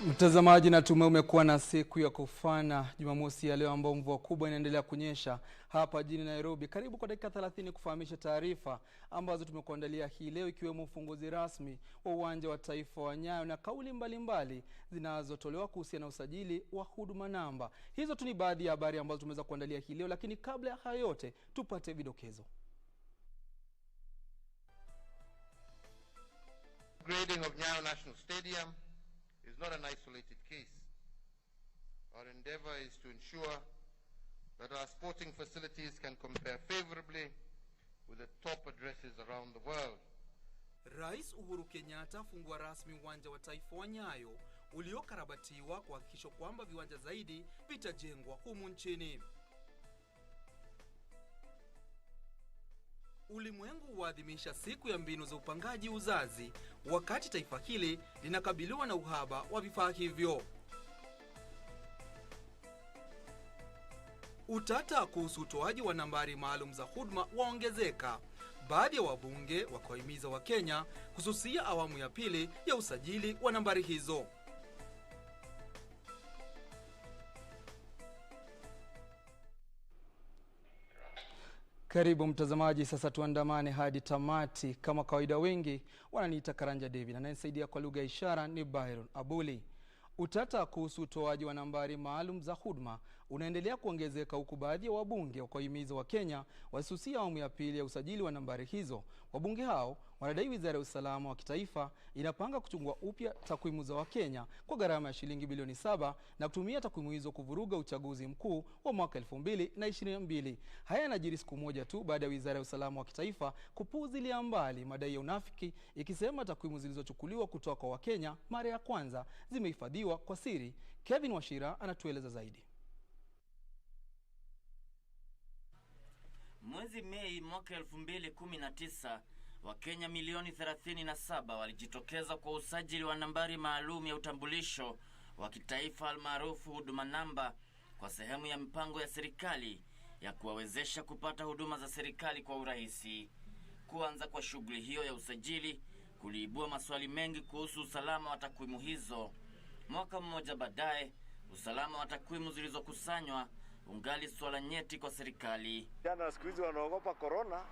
Mtazamaji, natumai umekuwa na siku ya kufana Jumamosi ya leo ambao mvua kubwa inaendelea kunyesha hapa jijini Nairobi. Karibu kwa dakika 30 kufahamisha taarifa ambazo tumekuandalia hii leo, ikiwemo ufunguzi rasmi wa uwanja wa taifa wa Nyayo na kauli mbalimbali zinazotolewa kuhusiana na usajili wa huduma namba. Hizo tu ni baadhi ya habari ambazo tumeweza kuandalia hii leo, lakini kabla ya hayo yote tupate vidokezo. Grading of Nyayo National Stadium is not an isolated case. Our endeavor is to ensure that our sporting facilities can compare favorably with the top addresses around the world. Rais Uhuru Kenyatta fungua rasmi uwanja wa taifa wa Nyayo uliokarabatiwa kuhakikisha kwamba viwanja zaidi vitajengwa humu nchini. Ulimwengu huadhimisha siku ya mbinu za upangaji uzazi wakati taifa hili linakabiliwa na uhaba wa vifaa hivyo. Utata kuhusu utoaji wa nambari maalum za huduma waongezeka. Baadhi ya wabunge wakawahimiza Wakenya kususia awamu ya pili ya usajili wa nambari hizo. Karibu mtazamaji, sasa tuandamane hadi tamati. Kama kawaida, wengi wananiita Karanja David na ananisaidia kwa lugha ya ishara ni Byron Abuli. Utata kuhusu utoaji wa nambari maalum za huduma unaendelea kuongezeka, huku baadhi ya wabunge wakawahimiza Wakenya wasusia awamu ya pili ya usajili wa nambari hizo. Wabunge hao wanadai Wizara ya Usalama wa Kitaifa inapanga kuchungua upya takwimu za Wakenya kwa gharama ya shilingi bilioni 7 na kutumia takwimu hizo kuvuruga uchaguzi mkuu wa mwaka 2022. Haya yanajiri siku moja tu baada ya Wizara ya Usalama wa Kitaifa kupuuzilia mbali madai ya unafiki, ikisema takwimu zilizochukuliwa kutoka kwa Wakenya mara ya kwanza zimehifadhiwa kwa siri. Kevin Washira anatueleza zaidi. Mwezi Mei mwaka 2019, Wakenya milioni 37 walijitokeza kwa usajili wa nambari maalum ya utambulisho wa kitaifa almaarufu huduma namba kwa sehemu ya mipango ya serikali ya kuwawezesha kupata huduma za serikali kwa urahisi. Kuanza kwa shughuli hiyo ya usajili kuliibua maswali mengi kuhusu usalama wa takwimu hizo. Mwaka mmoja baadaye, usalama wa takwimu zilizokusanywa ungali swala nyeti kwa serikali. Jana siku hizi wanaogopa corona.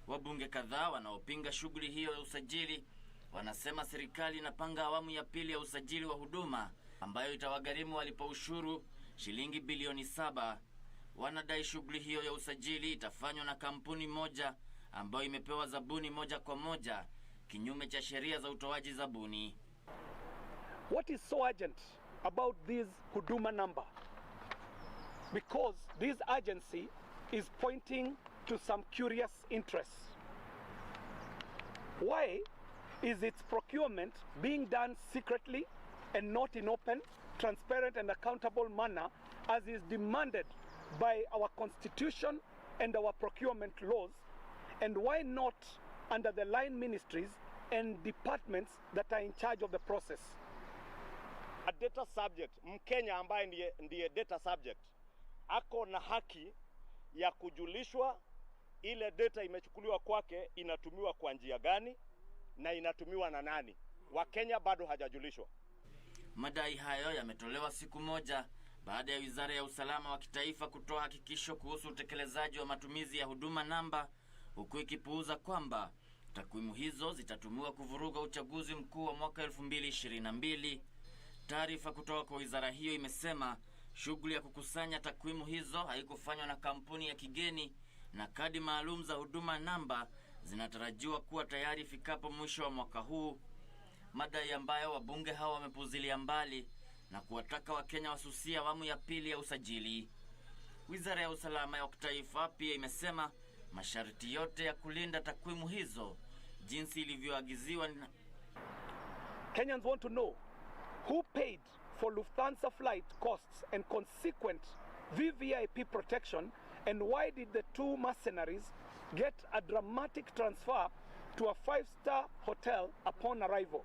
Wabunge kadhaa wanaopinga shughuli hiyo ya usajili wanasema serikali inapanga awamu ya pili ya usajili wa huduma ambayo itawagharimu walipa ushuru shilingi bilioni 7. Wanadai shughuli hiyo ya usajili itafanywa na kampuni moja ambayo imepewa zabuni moja kwa moja, kinyume cha sheria za utoaji zabuni. What is so urgent about this huduma number? Because this agency is pointing to some curious interests. Why is its procurement being done secretly and not in open, transparent and accountable manner as is demanded by our constitution and our procurement laws? And why not under the line ministries and departments that are in charge of the process? A data subject, Mkenya ambaye ndiye data subject, ako na haki ya kujulishwa ile data imechukuliwa kwake inatumiwa kwa njia gani na inatumiwa na nani. Wakenya bado hajajulishwa. Madai hayo yametolewa siku moja baada ya Wizara ya Usalama wa Kitaifa kutoa hakikisho kuhusu utekelezaji wa matumizi ya huduma namba, huku ikipuuza kwamba takwimu hizo zitatumiwa kuvuruga uchaguzi mkuu wa mwaka 2022. Taarifa kutoka kwa wizara hiyo imesema shughuli ya kukusanya takwimu hizo haikufanywa na kampuni ya kigeni na kadi maalum za huduma namba zinatarajiwa kuwa tayari fikapo mwisho wa mwaka huu, madai ambayo wabunge hao wamepuuzilia mbali na kuwataka Wakenya wasusia awamu ya pili ya usajili. Wizara ya Usalama wa Kitaifa pia imesema masharti yote ya kulinda takwimu hizo jinsi ilivyoagiziwa. Kenyans want to know who paid for Lufthansa flight costs and consequent VVIP protection, and why did the two mercenaries get a dramatic transfer to a 5-star hotel upon arrival?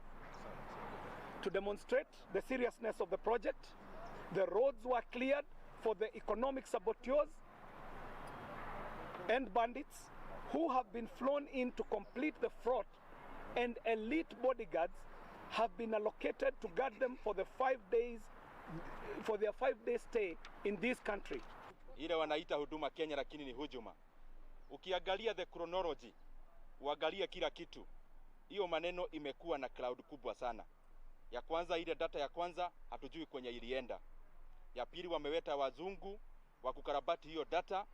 To demonstrate the seriousness of the project, the roads were cleared for the economic saboteurs and bandits who have been flown in to complete the fraud, and elite bodyguards have been allocated to guard them for their 5 day stay in this country. Ile wanaita huduma Kenya lakini ni hujuma. Ukiangalia the chronology, uangalia kila kitu. Hiyo maneno imekuwa na cloud kubwa sana. Ya kwanza, ile data ya kwanza hatujui kwenye ilienda. Ya pili, wameweta wazungu wa kukarabati hiyo data,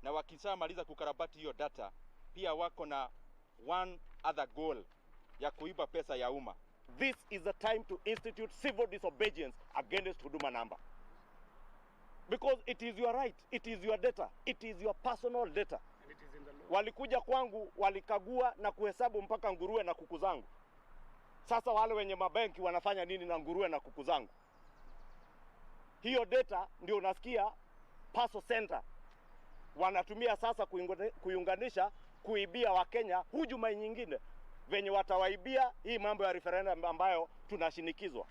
na wakishamaliza kukarabati hiyo data pia wako na one other goal ya kuiba pesa ya umma. This is the time to institute civil disobedience against huduma number. Because it is your right, it is your data, it is your personal data. And it is in the law. Walikuja kwangu, walikagua na kuhesabu mpaka nguruwe na kuku zangu. Sasa wale wenye mabenki wanafanya nini na nguruwe na kuku zangu? Hiyo data ndio unasikia Paso Center wanatumia sasa kuiunganisha kuibia Wakenya hujuma nyingine. Venye watawaibia hii mambo ya referendum ambayo tunashinikizwa.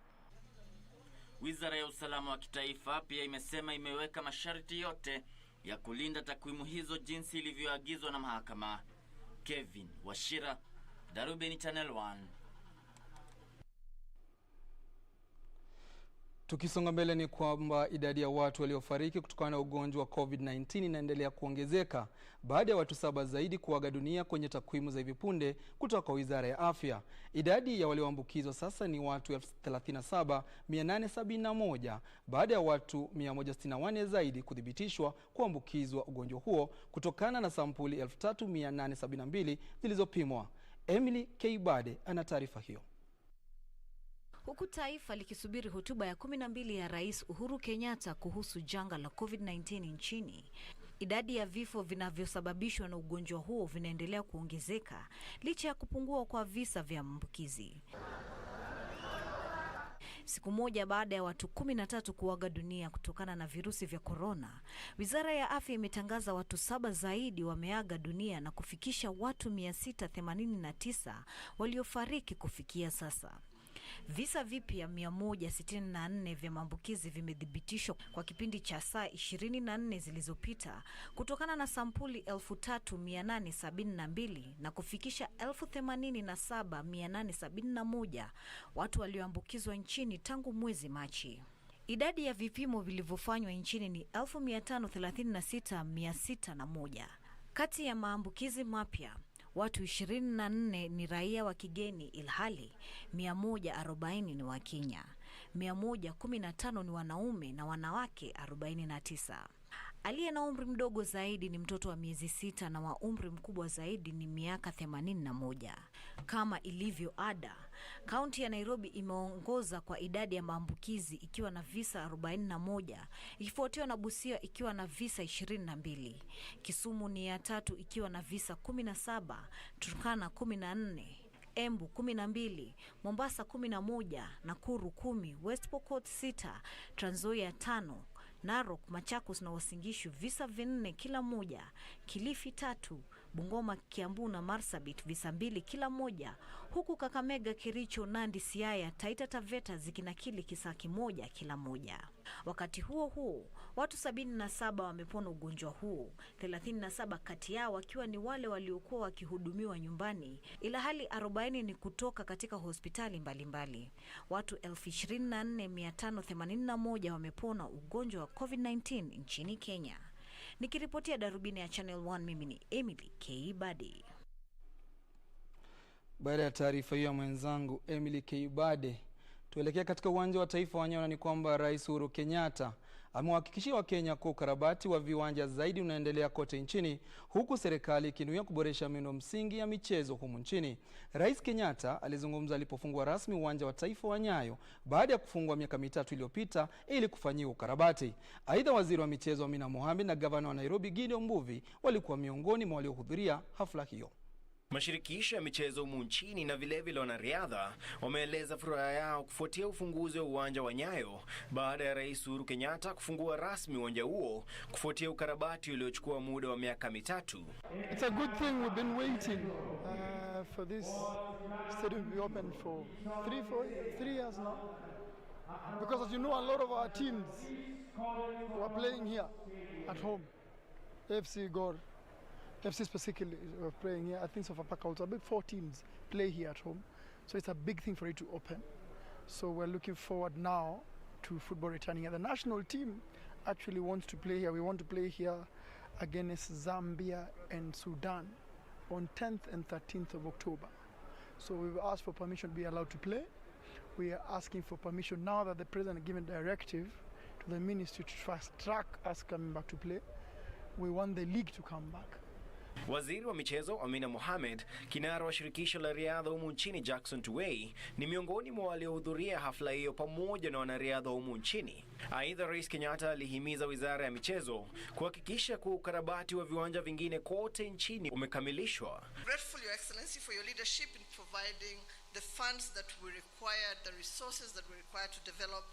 Wizara ya usalama wa kitaifa pia imesema imeweka masharti yote ya kulinda takwimu hizo jinsi ilivyoagizwa na mahakama. Kevin Washira, Darubini Channel 1. Tukisonga mbele ni kwamba idadi ya watu waliofariki kutokana na ugonjwa wa COVID-19 inaendelea kuongezeka baada ya watu 7 zaidi kuaga dunia kwenye takwimu za hivi punde kutoka kwa Wizara ya Afya. Idadi ya walioambukizwa sasa ni watu 37,871 baada ya watu 164 zaidi kuthibitishwa kuambukizwa ugonjwa huo kutokana na sampuli 3,872 zilizopimwa. Emily Keibade ana taarifa hiyo. Huku taifa likisubiri hotuba ya 12 ya Rais Uhuru Kenyatta kuhusu janga la COVID-19 nchini, idadi ya vifo vinavyosababishwa na ugonjwa huo vinaendelea kuongezeka licha ya kupungua kwa visa vya maambukizi. Siku moja baada ya watu 13 kuaga dunia kutokana na virusi vya corona, Wizara ya Afya imetangaza watu 7 zaidi wameaga dunia na kufikisha watu 689 waliofariki kufikia sasa. Visa vipya 164 vya maambukizi vimethibitishwa kwa kipindi cha saa 24 zilizopita kutokana na sampuli 3,872 na kufikisha 87,871 watu walioambukizwa nchini tangu mwezi Machi. Idadi ya vipimo vilivyofanywa nchini ni 536,601. Kati ya maambukizi mapya, watu 24 ni raia wa kigeni ilhali 140 ni wa Kenya. 115 ni wanaume na wanawake 49. Aliye na umri mdogo zaidi ni mtoto wa miezi 6 na wa umri mkubwa zaidi ni miaka 81. Kama ilivyo ada, kaunti ya Nairobi imeongoza kwa idadi ya maambukizi ikiwa na visa 41, ikifuatiwa na Busia ikiwa na visa 22. Kisumu ni ya 3 ikiwa na visa 17, Turkana 14, Embu 12, Mombasa 11, Nakuru 10, West Pokot 6, Trans Nzoia 5, Narok, Machakos na Uasin Gishu visa 4 kila moja, Kilifi 3, Bungoma, Kiambu na Marsabit visa 2 kila moja, huku Kakamega, Kericho, Nandi, Siaya, Taita Taveta zikinakili kisa kimoja kila moja. Wakati huo huo, watu 77 wamepona ugonjwa huu, 37 kati yao wakiwa ni wale waliokuwa wakihudumiwa nyumbani, ila hali 40 ni kutoka katika hospitali mbalimbali. Watu 24,581 wamepona ugonjwa wa COVID-19 nchini Kenya. Nikiripotia Darubini ya Channel 1, mimi ni Emily Keibade. Baada ya taarifa hiyo ya mwenzangu Emily Keibade, tuelekea katika uwanja wa taifa wa Nyayo. Ni kwamba Rais Uhuru Kenyatta amewahakikishia Wakenya kwa ukarabati wa viwanja zaidi unaendelea kote nchini, huku serikali ikinuia kuboresha miundo msingi ya michezo humu nchini. Rais Kenyatta alizungumza alipofungua rasmi uwanja wa taifa wa Nyayo baada ya kufungwa miaka 3 iliyopita ili kufanyiwa ukarabati. Aidha, waziri wa michezo Amina Mohamed na gavana wa Nairobi Gideon Mbuvi walikuwa miongoni mwa waliohudhuria hafla hiyo. Mashirikisho ya michezo humu nchini na vilevile wanariadha wameeleza furaha yao kufuatia ufunguzi wa uwanja wa Nyayo baada ya Rais Uhuru Kenyatta kufungua rasmi uwanja huo kufuatia ukarabati uliochukua muda wa miaka 3. It's a good thing we've been waiting for this stadium to be open for 3 years now. Because as you know, a lot of our teams who are playing here at home, FC Gor, FC specifically playing here. I think Sofapaka also, about 4 teams play here at home. So it's a big thing for it to open. So we're looking forward now to football returning. And the national team actually wants to play here. We want to play here against Zambia and Sudan on 10th and 13th of October. So we've asked for permission to be allowed to play. We are asking for permission now that the president has given directive to the ministry to fast track us coming back to play. We want the league to come back. Waziri wa michezo Amina Mohamed, kinara wa shirikisho la riadha humu nchini Jackson Tuwei, ni miongoni mwa waliohudhuria hafla hiyo pamoja na wanariadha humu nchini. Aidha, Rais Kenyatta alihimiza Wizara ya Michezo kuhakikisha ukarabati wa viwanja vingine kote nchini umekamilishwa. Grateful, Your Excellency, for your leadership in providing the funds that we required, the resources that we required to develop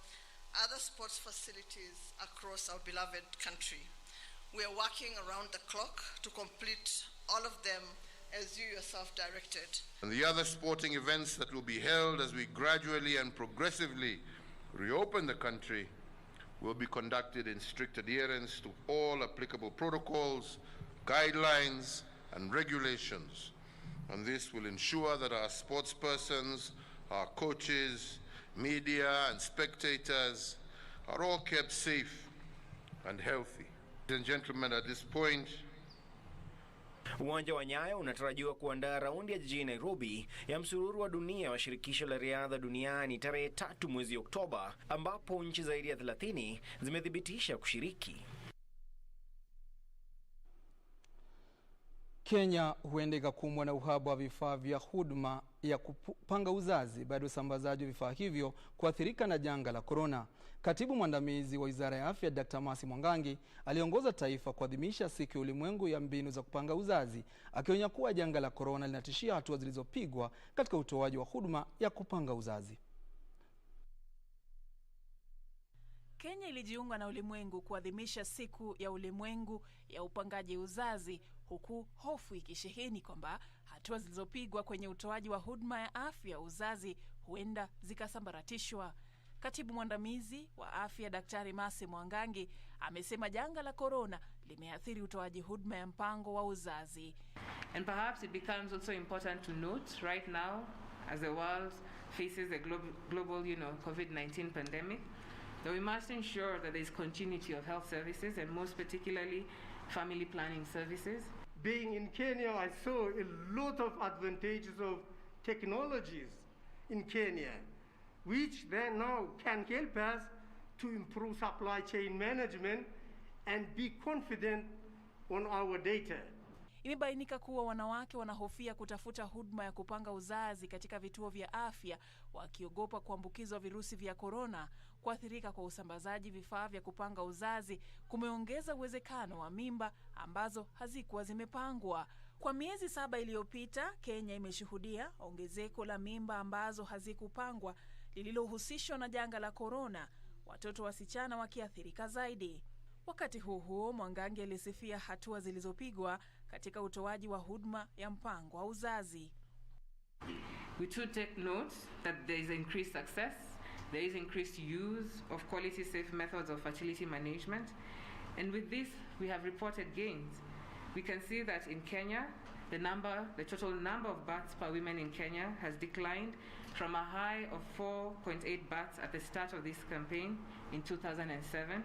other sports facilities across our beloved country. We are working around the clock to complete all of them as you yourself directed. And the other sporting events that will be held as we gradually and progressively reopen the country will be conducted in strict adherence to all applicable protocols, guidelines, and regulations. And this will ensure that our sports persons, our coaches, media, and spectators are all kept safe and healthy. Ladies and gentlemen, at this point, Uwanja wa Nyayo unatarajiwa kuandaa raundi ya jijini Nairobi ya msururu wa dunia wa shirikisho la riadha duniani tarehe 3 mwezi Oktoba, ambapo nchi zaidi ya 30 zimethibitisha kushiriki. Kenya huenda ikakumbwa na uhaba wa vifaa vya huduma ya kupanga uzazi baada ya usambazaji wa vifaa hivyo kuathirika na janga la corona. Katibu mwandamizi wa Wizara ya Afya Dr. Mercy Mwangangi aliongoza taifa kuadhimisha siku ya ulimwengu ya mbinu za kupanga uzazi, akionya kuwa janga la corona linatishia hatua zilizopigwa katika utoaji wa huduma ya kupanga uzazi. Kenya ilijiunga na ulimwengu kuadhimisha siku ya ulimwengu ya upangaji uzazi, huku hofu ikisheheni kwamba hatua zilizopigwa kwenye utoaji wa huduma ya afya uzazi huenda zikasambaratishwa. Katibu mwandamizi wa afya Daktari Mercy Mwangangi amesema janga la corona limeathiri utoaji huduma ya mpango wa uzazi. And perhaps it becomes also important to note right now, as the world faces a global COVID-19 pandemic, that we must ensure that there is continuity of health services, and most particularly family planning services. Being in Kenya, I saw a lot of advantages of technologies in Kenya, which then now can help us to improve supply chain management and be confident on our data. Imebainika kuwa wanawake wanahofia kutafuta huduma ya kupanga uzazi katika vituo vya afya, wakiogopa kuambukizwa virusi vya corona. Kuathirika kwa usambazaji vifaa vya kupanga uzazi kumeongeza uwezekano wa mimba ambazo hazikuwa zimepangwa. Kwa miezi 7 iliyopita, Kenya imeshuhudia ongezeko la mimba ambazo hazikupangwa lililohusishwa na janga la corona, watoto wasichana wakiathirika zaidi. Wakati huo Mwangangi alisifia hatua zilizopigwa katika utoaji wa huduma ya mpango wa uzazi. We should take note that there is increased success, there is increased use of quality safe methods of fertility management, and with this we have reported gains. We can see that in Kenya, the total number of births per woman in Kenya has declined from a high of 4.8 births at the start of this campaign in 2007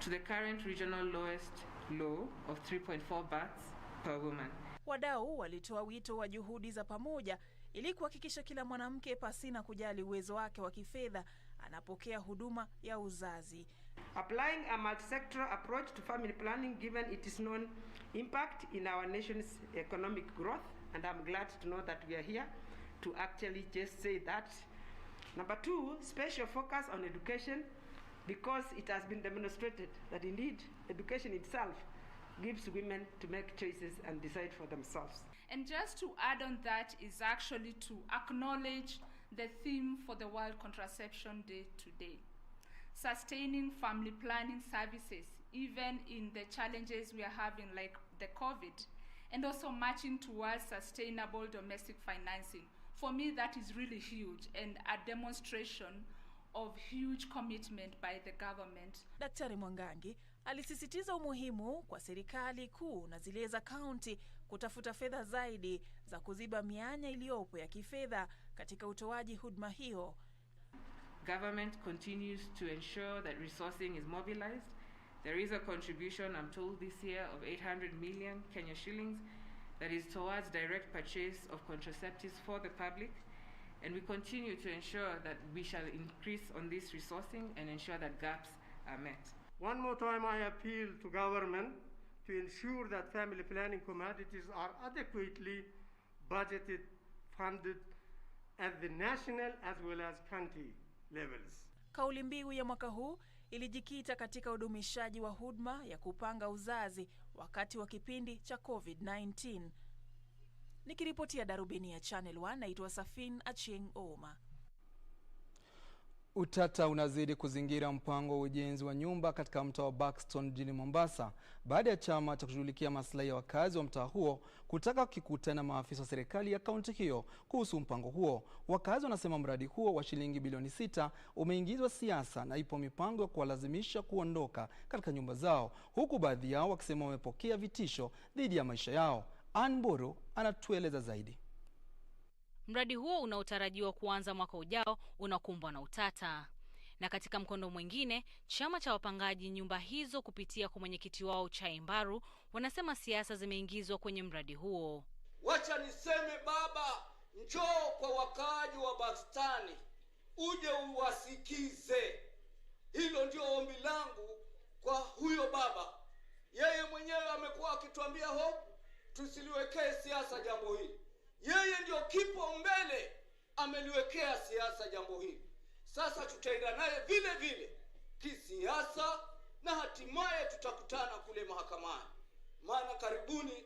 to the current regional lowest low of 3.4 births per woman. Wadau walitoa wito wa juhudi za pamoja ili kuhakikisha kila mwanamke pasina kujali uwezo wake wa kifedha anapokea huduma ya uzazi. Applying a multi-sectoral approach to family planning given its known impact in our nation's economic growth, and I'm glad to know that we are here to actually just say that. Number 2, special focus on education, because it has been demonstrated that indeed education itself gives women to make choices and decide for themselves. And just to add on that is actually to acknowledge the theme for the World Contraception Day today. Sustaining family planning services, even in the challenges we are having like the COVID, and also marching towards sustainable domestic financing. For me, that is really huge and a demonstration of huge commitment by the government. Daktari Mwangangi alisisitiza umuhimu kwa serikali kuu na zile za kaunti kutafuta fedha zaidi za kuziba mianya iliyopo ya kifedha katika utoaji huduma hiyo. Government continues to ensure that resourcing is mobilized. There is a contribution, I'm told, this year of 800 million Kenya shillings that is towards direct purchase of contraceptives for the public. And we continue to ensure that we shall increase on this resourcing and ensure that gaps are met. One more time, I appeal to government to ensure that family planning commodities are adequately budgeted, funded at the national as well as county levels. Kauli mbiu ya mwaka huu ilijikita katika udumishaji wa huduma ya kupanga uzazi wakati wa kipindi cha COVID-19. Nikiripotia Darubini ya Channel 1, naitwa Safin Achieng Oma. Utata unazidi kuzingira mpango wa ujenzi wa nyumba katika mtaa wa Buxton jijini Mombasa baada ya chama cha kushughulikia maslahi ya wakazi wa mtaa huo kutaka kukutana na maafisa wa serikali ya kaunti hiyo kuhusu mpango huo. Wakazi wanasema mradi huo wa shilingi bilioni 6 umeingizwa siasa na ipo mipango ya kuwalazimisha kuondoka katika nyumba zao, huku baadhi yao wakisema wamepokea vitisho dhidi ya maisha yao. Anburu anatueleza zaidi. Mradi huo unaotarajiwa kuanza mwaka ujao unakumbwa na utata. Na katika mkondo mwingine, chama cha wapangaji nyumba hizo kupitia kwa mwenyekiti wao Chaimbaru wanasema siasa zimeingizwa kwenye mradi huo. Wacha niseme baba, njoo kwa wakaaji wa Bastani, uje uwasikize. Hilo ndio ombi langu kwa huyo baba. Yeye mwenyewe amekuwa akituambia tusiliwekee siasa jambo hili. Yeye ndio kipo mbele ameliwekea siasa jambo hili. Sasa tutaenda naye vile vile kisiasa na hatimaye tutakutana kule mahakamani. Maana karibuni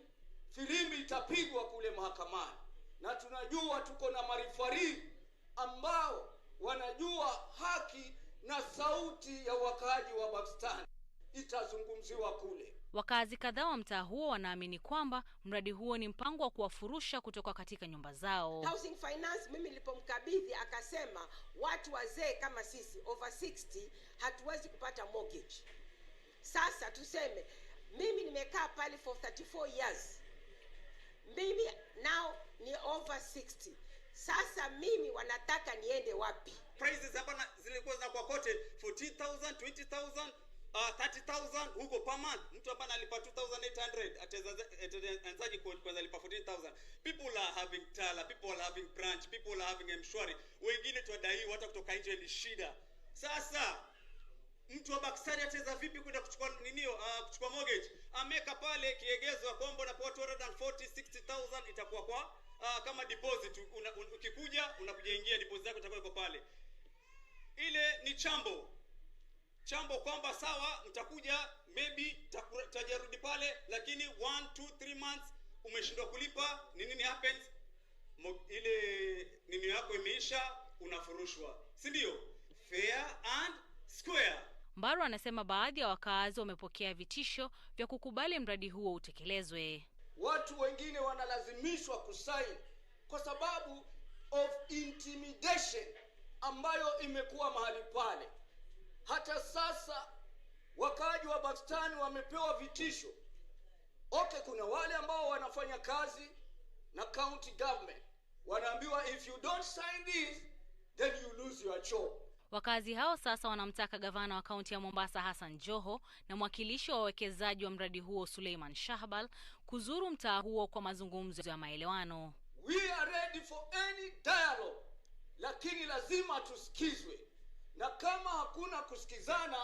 filimbi itapigwa kule mahakamani. Na tunajua tuko na marifari ambao wanajua haki na sauti ya wakaaji wa Pakistan itazungumziwa kule. Wakazi kadhaa wa mtaa huo wanaamini kwamba mradi huo ni mpango wa kuwafurusha kutoka katika nyumba zao. Housing Finance mimi nilipomkabidhi akasema watu wazee kama sisi over 60 hatuwezi kupata mortgage. Sasa tuseme mimi nimekaa pale for 34 years. Mimi now ni over 60. Sasa mimi wanataka niende wapi? Prices hapa zilikuwa za kwa kote 14,000, 20,000, 30,000 huko per month. Mtu hapa analipa 2,800 ataanzaje kwanza lipa 14,000. People are having Tala, people are having Branch, people are having Mshwari. Wengine tuwadai hata kutoka nje ni shida. Sasa mtu wa Pakistan ataweza vipi kwenda kuchukua kuchukua mortgage? Ameka pale kiegezo kombo na kwa 240 60,000 itakuwa kwa kama deposit. Ukikuja unakuja ingia deposit yako itakuwa iko pale. Ile ni chambo kwamba sawa mtakuja maybe tajarudi pale, lakini 1 2 3 months umeshindwa kulipa, nini happens? Ile nini yako imeisha, unafurushwa, si ndio? Fair and square. Mbaru anasema baadhi ya wakazi wamepokea vitisho vya kukubali mradi huo utekelezwe. Watu wengine wanalazimishwa kusaini kwa sababu of intimidation ambayo imekuwa mahali pale. Hata sasa wakaaji wa Pakistan wamepewa vitisho. Kuna wale ambao wanafanya kazi na county government. Wanaambiwa if you don't sign this then you lose your job. Wakazi hao sasa wanamtaka gavana wa kaunti ya Mombasa Hassan Joho na mwakilishi wa wawekezaji wa mradi huo Suleiman Shahbal kuzuru mtaa huo kwa mazungumzo ya maelewano. We are ready for any dialogue, lakini lazima tusikizwe. Na kama hakuna kusikizana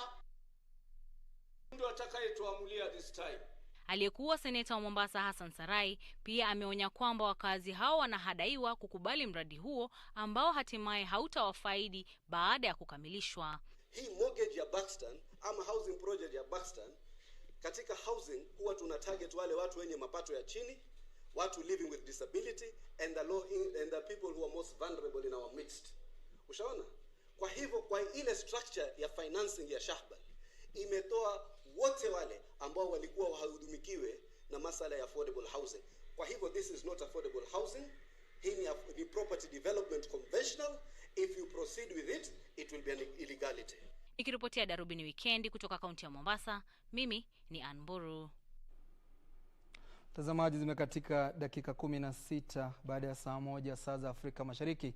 ndio atakayetuamulia this time. Aliyekuwa seneta wa Mombasa Hassan Sarai pia ameonya kwamba wakazi hao wanahadaiwa kukubali mradi huo ambao hatimaye hautawafaidi baada ya kukamilishwa. Hii mortgage ya Buxton ama housing project ya Buxton, katika housing huwa tuna target wale watu wenye mapato ya chini, watu living with disability and the people who are most vulnerable in our midst. Ushaona? Kwa hivyo kwa ile structure ya financing ya Shahbal imetoa wote wale ambao walikuwa wahudumikiwe na masala ya affordable housing. Kwa hivyo this is not affordable housing. Hii ni property development conventional. If you proceed with it, it will be an illegality. Nikiripotia Darubini Weekend kutoka kaunti ya Mombasa, mimi ni Anburu. Tazamaji, zimekatika dakika 16 baada ya saa 1 saa za Afrika Mashariki.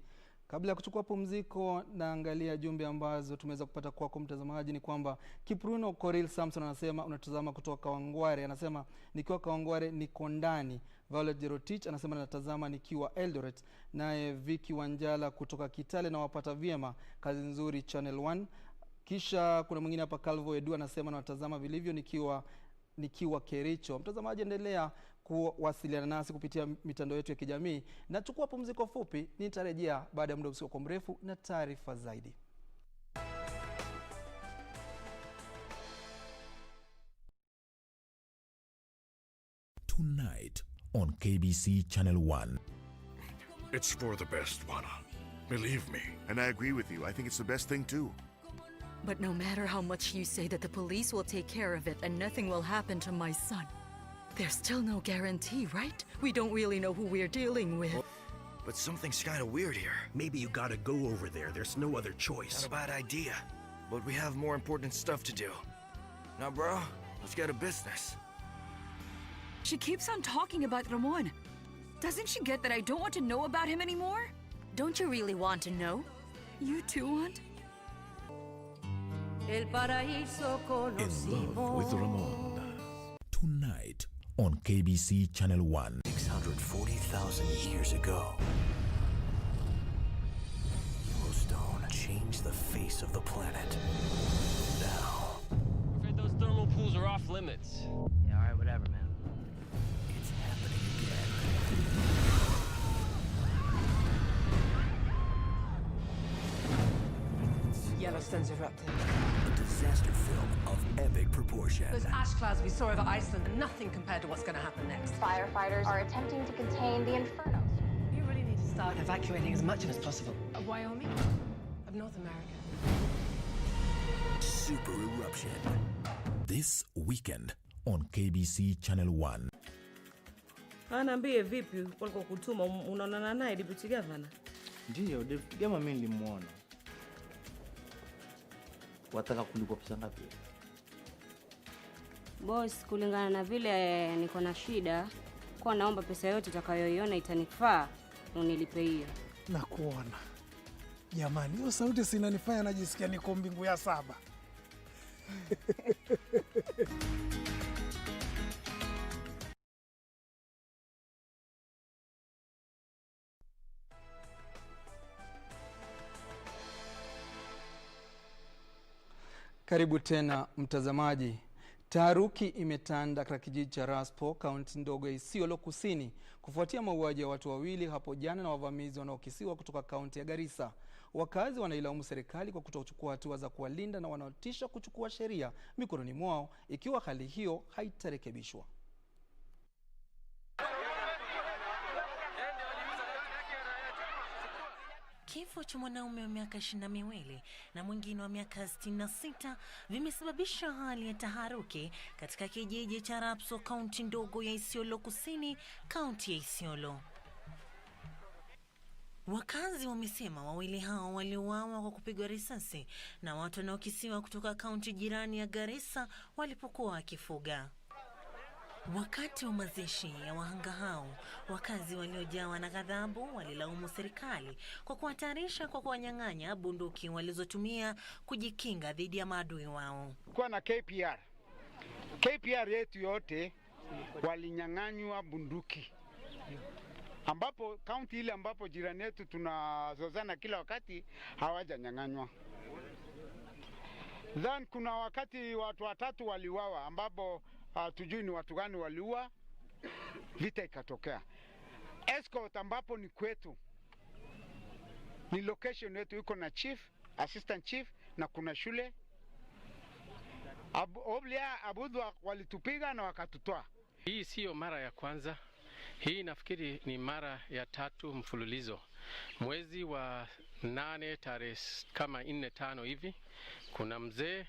Kabla ya kuchukua pumziko, naangalia jumbe ambazo tumeweza kupata kwako mtazamaji. Ni kwamba Kipruno Koril Samson anasema unatazama kutoka Kawangware, anasema nikiwa Kawangware niko ndani. Violet Jerotich anasema natazama nikiwa Eldoret. Naye Vicky Wanjala kutoka Kitale na wapata vyema, kazi nzuri Channel 1. Kisha kuna mwingine hapa Calvo Edu anasema natazama vilivyo nikiwa Kericho. Mtazamaji, endelea kuwasiliana nasi kupitia mitandao yetu ya kijamii. Nachukua pumziko fupi, nitarejea baada ya muda usio mrefu na taarifa zaidi. Tonight on KBC Channel 1. It's for the best, Juana. Believe me. And I agree with you. I think it's the best thing too. But no matter how much you say that the police will take care of it and nothing will happen to my son, there's still no guarantee, right? We don't really know who we're dealing with. But something's kind of weird here. Maybe you gotta go over there. There's no other choice. Not a bad idea. But we have more important stuff to do. Now, bro, let's get to business. She keeps on talking about Ramon. Doesn't she get that I don't want to know about him anymore? Don't you really want to know? You too want? In Love with Ramon. Tonight on KBC Channel 1. 640,000 years ago, Yellowstone changed the face of the planet. Now, I'm afraid those thermal pools are off limits. Yeah, all right, whatever, man. It's happening again. Yellowstone's erupted. A disaster film of epic proportion. Those ash clouds we saw over Iceland are nothing compared to what's going to happen next. Firefighters are attempting to contain the inferno. You really need to start evacuating as much as possible. Of Wyoming? Of North America? Super Eruption. This weekend on KBC Channel 1. Anaambie vipi uliko kutuma unaonana naye deputy governor? Ndio, deputy governor mimi nilimuona. Wataka kulipwa pesa ngapi? Boss, kulingana na vile niko na shida, kwa naomba pesa yote utakayoiona itanifaa unilipe hiyo. Nakuona. Jamani, hiyo sauti sinanifanya najisikia niko mbingu ya 7. Karibu tena mtazamaji. Taharuki imetanda katika kijiji cha Raspo, kaunti ndogo ya Isiolo Kusini, kufuatia mauaji ya watu wawili hapo jana na wavamizi wanaokisiwa kutoka kaunti ya Garissa. Wakazi wanailaumu serikali kwa kutochukua hatua za kuwalinda na wanaotisha kuchukua sheria mikononi mwao ikiwa hali hiyo haitarekebishwa. Kifo cha mwanaume wa miaka 22 na mwingine wa miaka 66 vimesababisha hali ya taharuki katika kijiji cha Rapso, kaunti ndogo ya Isiolo Kusini, kaunti ya Isiolo. Wakazi wamesema wawili hao waliuawa kwa kupigwa risasi na watu wanaokisiwa kutoka kaunti jirani ya Garissa walipokuwa wakifuga. Wakati wa mazishi ya wahanga hao, wakazi waliojawa na ghadhabu walilaumu serikali kwa kuhatarisha kwa kuwanyang'anya bunduki walizotumia kujikinga dhidi ya maadui wao. Kwa na KPR yetu yote walinyang'anywa bunduki, ambapo kaunti ile ambapo jirani yetu tunazozana kila wakati hawajanyang'anywa. Then kuna wakati watu 3 waliuawa ambapo tujui ni watu gani waliua, vita ikatokea. Escort ambapo ni kwetu, ni location yetu, iko na chief, assistant chief na kuna shule. Oblia Abudwa walitupiga na wakatutoa. Hii sio mara ya kwanza. Hii nafikiri ni mara ya 3 mfululizo. Mwezi wa 8 tarehe kama 4-5 hivi, kuna mzee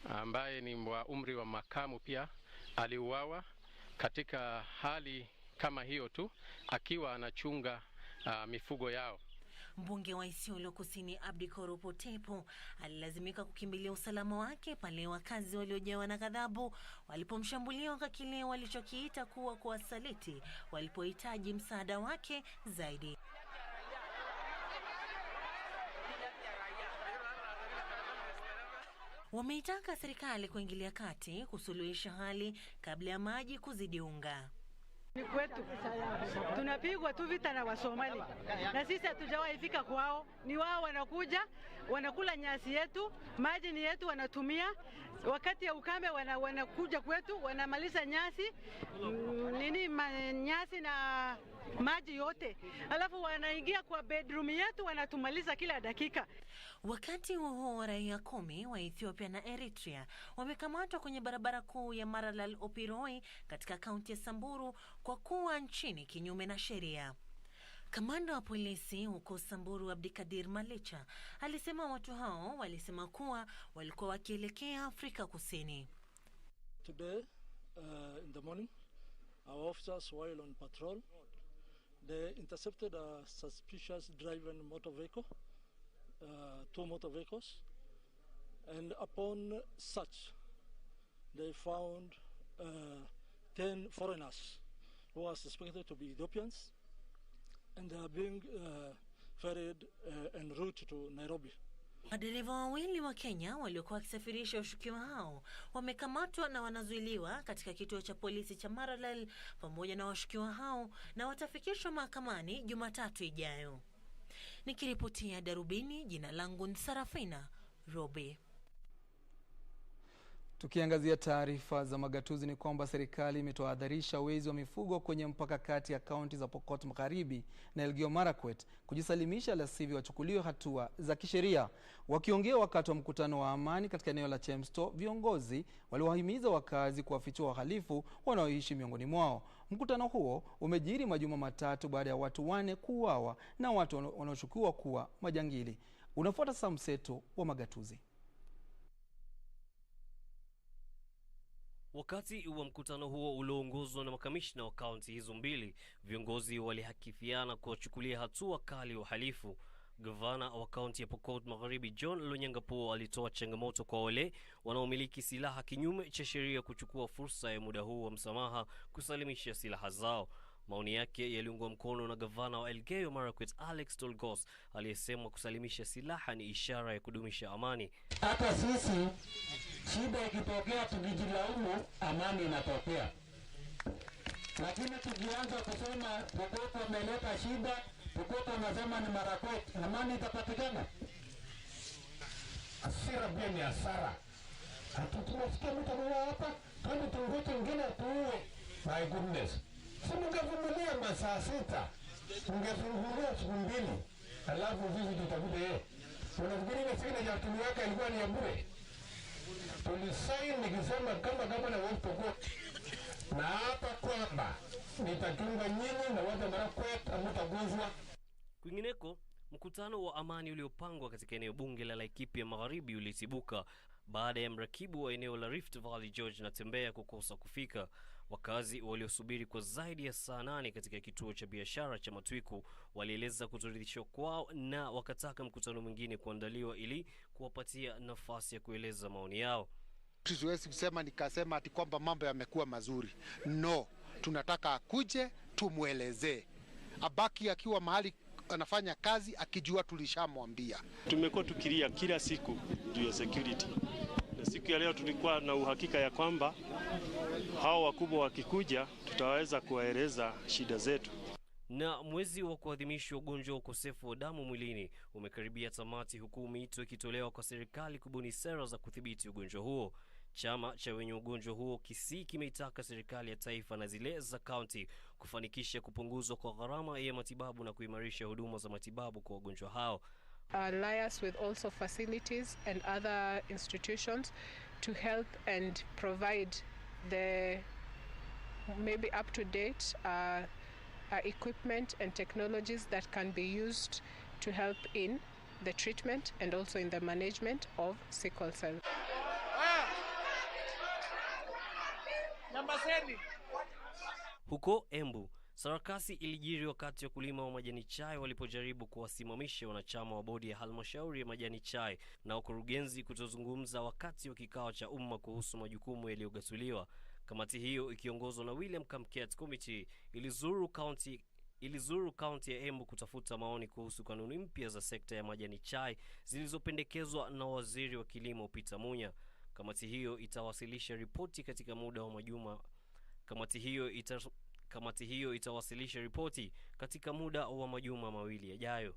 ambaye ni wa umri wa makamu pia aliuawa katika hali kama hiyo tu akiwa anachunga mifugo yao. Mbunge wa Isiolo Kusini Abdi Koropo Tepo alilazimika kukimbilia usalama wake pale wakazi waliojawa na ghadhabu walipomshambulia kwa kile walichokiita kuwa kuwasaliti walipohitaji msaada wake zaidi. Wameitaka serikali kuingilia kati kusuluhisha hali kabla ya maji kuzidi unga. Ni kwetu. Tunapigwa tu vita na Wasomali. Na sisi hatujawahi fika kwao. Ni wao wanakuja, wanakula nyasi yetu, maji ni yetu wanatumia. Wakati ya ukame wanakuja kwetu, wanamaliza nyasi, nyasi na maji yote. Alafu wanaingia kwa bedroom yetu wanatumaliza kila dakika. Wakati huo raia 10 wa Ethiopia na Eritrea wamekamatwa kwenye barabara kuu ya Maralal Opiroi katika kaunti ya Samburu kwa kuwa nchini kinyume na sheria. Kamanda wa polisi huko Samburu Abdikadir Malicha alisema watu hao walisema kuwa walikuwa wakielekea Afrika Kusini. Today in the morning our officers while on patrol they intercepted a suspicious driving motor vehicle, 2 motor vehicles, and upon search they found 10 foreigners who are suspected to be Ethiopians, and they are being ferried en route to Nairobi. Madereva wawili wa Kenya waliokuwa wakisafirisha washukiwa hao wamekamatwa na wanazuiliwa katika kituo cha polisi cha Maralal pamoja na washukiwa hao na watafikishwa mahakamani Jumatatu ijayo. Nikiripotia Darubini, jina langu ni Sarafina Robe. Tukiangazia taarifa za magatuzi ni kwamba serikali imetoahadharisha wezi wa mifugo kwenye mpaka kati ya kaunti za Pokot Magharibi na Elgeyo Marakwet kujisalimisha, la sivyo wachukuliwe hatua za kisheria. Wakiongea wakati wa mkutano wa amani katika eneo la Chemsto, viongozi waliwahimiza wakazi kuwafichua wahalifu wanaoishi miongoni mwao. Mkutano huo umejiri majuma matatu baada ya watu 4 kuuawa na watu wanaoshukiwa kuwa majangili. Unafuata sasa mseto wa magatuzi. Wakati wa mkutano huo ulioongozwa na makamishna wa kaunti hizo mbili, viongozi walihakifiana kuwachukulia hatua kali uhalifu. Gavana wa kaunti ya Pokot Magharibi John Lonyangapuo alitoa changamoto kwa wale wanaomiliki silaha kinyume cha sheria kuchukua fursa ya muda huu wa msamaha kusalimisha silaha zao. Maoni yake yaliungwa mkono na gavana wa Elgeyo Marakwet Alex Tolgos aliyesema kusalimisha silaha ni ishara ya kudumisha amani. Hata sisi shida ikitokea tukijilaumu, amani inatokea. Lakini tukianza kusema Pokot wameleta shida, Pokot wanasema ni Marakwet, amani itapatikana? Hasira pia ni hasara. Hatutunafikia mtu mmoja hapa, twende tungoje wengine tuue. My goodness. Si mungevumilia masaa 6, mungevumilia siku 2, alafu vivi tutakuta yeye. Unafikiri ile siku ya tumi yake ilikuwa ni ya bure? Tulisaini nikisema kama na West Pokot na hapa kwamba nitachunga nyinyi na watu Marakwet hamtaguzwa. Kwingineko, mkutano wa amani uliopangwa katika eneo bunge la Laikipia Magharibi ulitibuka baada ya mrakibu wa eneo la Rift Valley George Natembea kukosa kufika. Wakazi waliosubiri kwa zaidi ya saa 8 katika kituo cha biashara cha Matwiku walieleza kutoridhishwa kwao na wakataka mkutano mwingine kuandaliwa ili kuwapatia nafasi ya kueleza maoni yao. Siwezi kusema nikasema ati kwamba mambo yamekuwa mazuri. No, tunataka akuje tumuelezee. Abaki akiwa mahali anafanya kazi akijua tulishamwambia. Tumekuwa tukilia kila siku juu ya security. Na siku ya leo tulikuwa na uhakika ya kwamba hao wakubwa wakikuja tutaweza kuwaeleza shida zetu. Na mwezi wa kuadhimisha ugonjwa wa ukosefu wa damu mwilini umekaribia tamati, huku miito ikitolewa kwa serikali kubuni sera za kudhibiti ugonjwa huo. Chama cha wenye ugonjwa huo Kisii kimeitaka serikali ya taifa na zile za kaunti kufanikisha kupunguzwa kwa gharama ya matibabu na kuimarisha huduma za matibabu kwa wagonjwa hao. Liaise with also facilities and other institutions to help and provide the maybe up-to-date equipment and technologies that can be used to help in the treatment and also in the management of sickle cell. Huko Embu, sarakasi ilijiri wakati wakulima wa majani chai walipojaribu kuwasimamisha wanachama wa bodi ya halmashauri ya majani chai na wakurugenzi kutozungumza wakati wa kikao cha umma kuhusu majukumu yaliyogatuliwa. Kamati hiyo ikiongozwa na William Kamket Committee ilizuru kaunti ya Embu kutafuta maoni kuhusu kanuni mpya za sekta ya majani chai zilizopendekezwa na waziri wa kilimo Peter Munya. Kamati hiyo itawasilisha ripoti katika muda wa majuma. Kamati hiyo itawasilisha ripoti katika muda wa majuma mawili yajayo.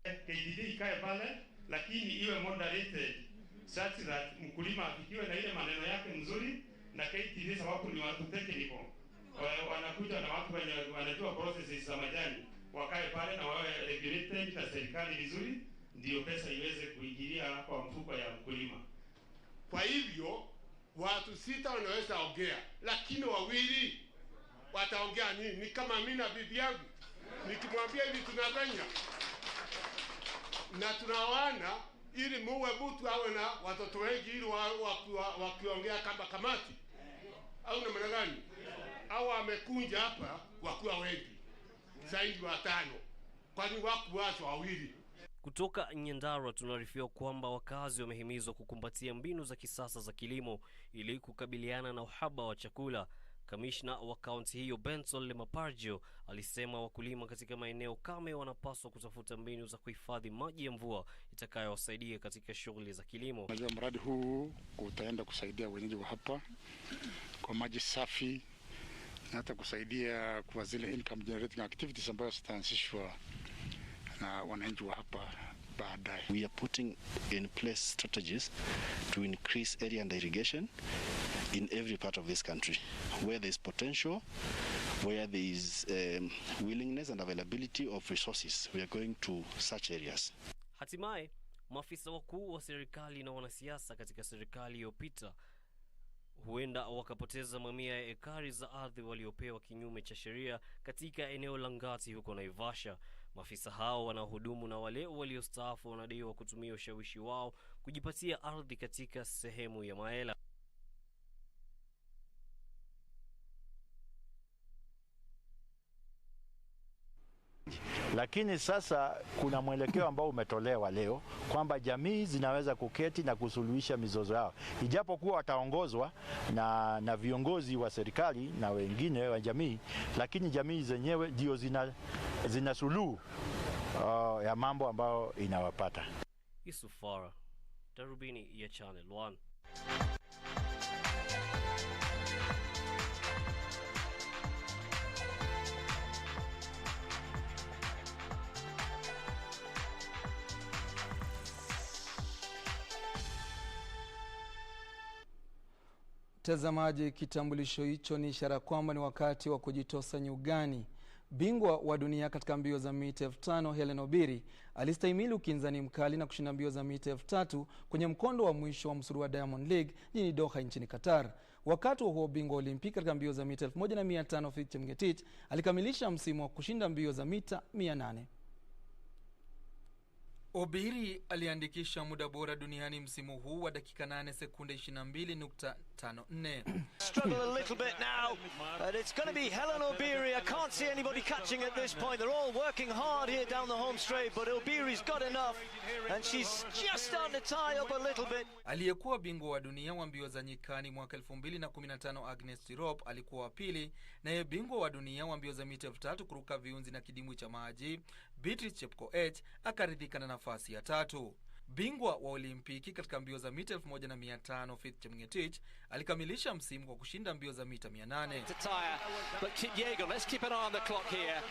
KDD ikae pale, lakini iwe moderated such that mkulima afikiwe na ile maneno yake mzuri, na KDD sababu ni watu technical, wanakuja na watu wenye wanajua processes za majani, wakae pale na wawe regulated na serikali vizuri, ndio pesa iweze kuingilia kwa mfuko ya mkulima. Kwa hivyo watu 6 wanaweza ongea, lakini 2 wataongea nini? Ni kama mimi na bibi yangu nikimwambia hivi tunafanya na tunawana, ili muwe mtu awe na watoto wengi, ili wakiongea kama kamati au namna gani, au amekunja hapa wakiwa wengi zaidi 5, kwani wako watu 2. Kutoka Nyandarua tunaarifiwa kwamba wakazi wamehimizwa kukumbatia mbinu za kisasa za kilimo ili kukabiliana na uhaba wa chakula. Kamishna wa kaunti hiyo Benson Lemaparjo alisema wakulima katika maeneo kame wanapaswa kutafuta mbinu za kuhifadhi maji ya mvua itakayowasaidia katika shughuli za kilimo. Najua mradi huu utaenda kusaidia wenyeji wa hapa kwa maji safi na hata kusaidia kwa zile income generating activities ambazo zitaanzishwa na wananchi wa hapa baadaye. We are putting in place strategies to increase area under irrigation in every part of this country where there is potential, where there is willingness and availability of resources. We are going to such areas. Hatimaye, maafisa wakuu wa serikali na wanasiasa katika serikali iliyopita huenda wakapoteza mamia ya ekari za ardhi waliopewa kinyume cha sheria katika eneo la Ngati huko Naivasha. Maafisa hao wanaohudumu na wale waliostaafu wanadaiwa kutumia ushawishi wao kujipatia ardhi katika sehemu ya Maela. Lakini sasa kuna mwelekeo ambao umetolewa leo kwamba jamii zinaweza kuketi na kusuluhisha mizozo yao, ijapokuwa wataongozwa na viongozi wa serikali na wengine wa jamii, lakini jamii zenyewe ndio zina suluhu ya mambo ambayo inawapata. Isufara, Darubini ya Channel 1. Mtazamaji, kitambulisho hicho ni ishara kwamba ni wakati wa kujitosa nyugani. Bingwa wa dunia katika mbio za mita 5000 Hellen Obiri alistahimili ukinzani mkali na kushinda mbio za mita 3000 kwenye mkondo wa mwisho wa msururu wa Diamond League jijini Doha nchini Qatar. Wakati huo bingwa wa Olimpiki katika mbio za mita 1500 Faith Chemgetich alikamilisha msimu wa kushinda mbio za mita 800. Obiri aliandikisha muda bora duniani msimu huu wa dakika 8 sekunde 22.54. Struggle a little bit now, and it's going to be Hellen Obiri. I can't see anybody catching at this point. They're all working hard here down the home straight, but Obiri's got enough, and she's just starting to tie up a little bit. Aliyekuwa bingwa wa dunia wa mbio za nyikani mwaka 2015 Agnes Tirop alikuwa wa pili, naye bingwa wa dunia wa mbio za mita 3000 kuruka viunzi na kidimbwi cha maji Beatrice Chepkoech akaridhika na nafasi ya 3. Bingwa wa Olimpiki katika mbio za mita 1500 Faith Chemgetich alikamilisha msimu kwa kushinda mbio za mita 800. But Kipyego, let's keep an eye on the clock here.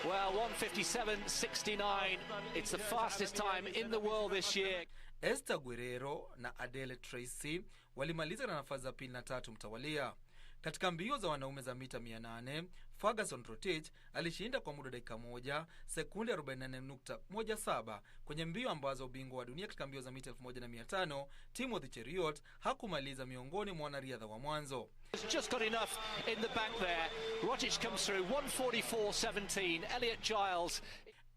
Well, 1:57.69. It's the fastest time in the world this year. Esther Guerrero na Adele Tracy walimaliza na nafasi za pili na 3 mtawalia. Katika mbio za wanaume za mita 800, Ferguson Rotich alishinda kwa muda dakika 1 sekunde 44.17 kwenye mbio ambazo bingwa wa dunia katika mbio za mita 1500 Timothy Cheruiyot hakumaliza miongoni mwa wanariadha wa mwanzo. Just got enough in the back there. Rotich comes through 1:44.17.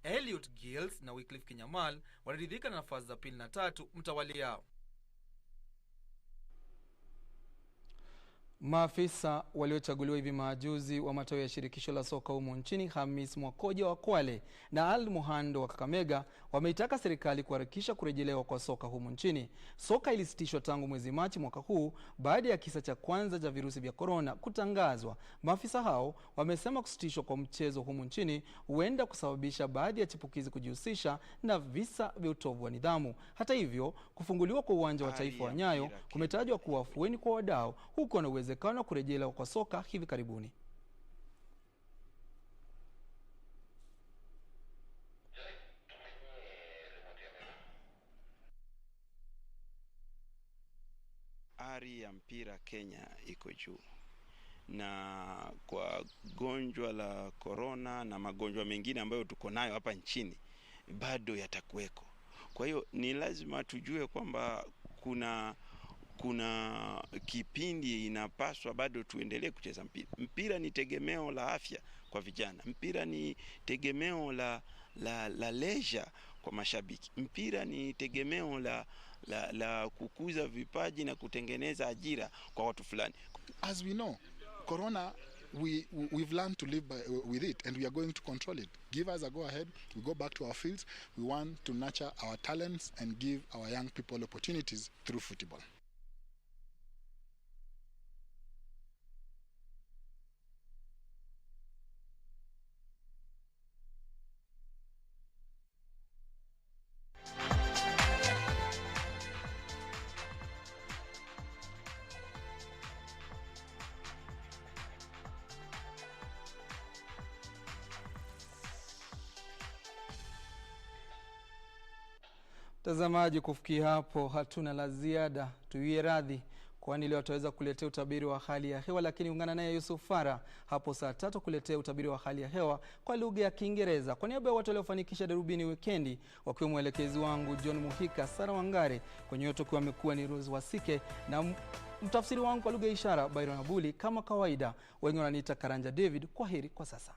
Elliot Giles na Wycliffe Kinyamal waliridhika na nafasi za pili na 3 mtawalia. Maafisa waliochaguliwa hivi majuzi wa matawi ya shirikisho la soka humu nchini Hamis Mwakoja wa Kwale na Al Muhando wa Kakamega wameitaka serikali kuharakisha kurejelewa kwa soka humu nchini. Soka ilisitishwa tangu mwezi Machi mwaka huu baada ya kisa cha kwanza cha virusi vya korona kutangazwa. Maafisa hao wamesema kusitishwa kwa mchezo humu nchini huenda kusababisha baadhi ya chipukizi kujihusisha na visa vya utovu wa nidhamu. Hata hivyo, kufunguliwa kwa uwanja wa taifa wa Nyayo kumetajwa kuwa afueni kwa wadau, huko na uwezekano wa kurejelewa kwa soka hivi karibuni. Ari ya mpira Kenya iko juu, na kwa gonjwa la corona na magonjwa mengine ambayo tuko nayo hapa nchini bado yatakuweko. Kwa hiyo ni lazima tujue kwamba kuna kipindi inapaswa bado tuendelee kucheza mpira. Mpira ni tegemeo la afya kwa vijana. Mpira ni tegemeo la leisure kwa mashabiki. Mpira ni tegemeo la kukuza vipaji na kutengeneza ajira kwa watu fulani. As we know, corona we've learned to live with it, and we are going to control it. Give us a go ahead. We go back to our fields. We want to nurture our talents and give our young people opportunities through football. Mtazamaji, kufikia hapo hatuna la ziada. Tuwie radhi kwani leo tutaweza kuletea utabiri wa hali ya hewa, lakini ungana naye Yusuf Farah hapo saa 3 kuletea utabiri wa hali ya hewa kwa lugha ya Kiingereza. Kwa niaba ya watu waliofanikisha Darubini Weekendi, wakiwa mwelekezi wangu John Muhika, Sara Wangare, kwenye yote kwa amekuwa ni Rose Wasike, na mtafsiri wangu kwa lugha ya ishara Byron Abuli. Kama kawaida, wengi wananiita Karanja David. Kwaheri kwa sasa.